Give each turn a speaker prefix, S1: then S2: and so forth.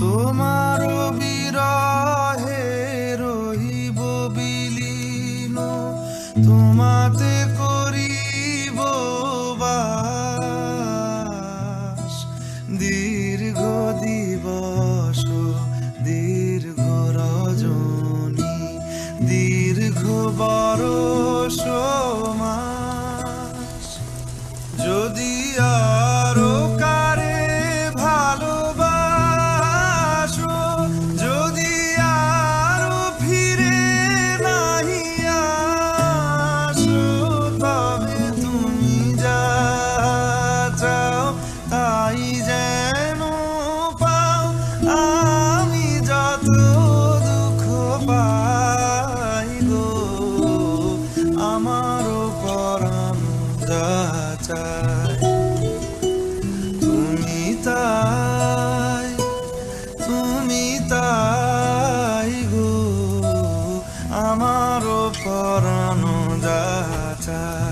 S1: তোমার বিরহে রহিব বিলীন, তোমাতে করিব বাস। দীর্ঘ দিবস দীর্ঘ রজনী, দীর্ঘ বরষ মাস। যদি আরো কারে ভালোবাসো, যদি আরো ফিরে নাহি আসো, তবে তুমি যা চাও তাই যেন পাও। আমি যত দুঃখ পাই গো, আমারও পরাণ যা চায় তুমি তাই, তুমি তাই গো, আমারও পরাণ যা চায়।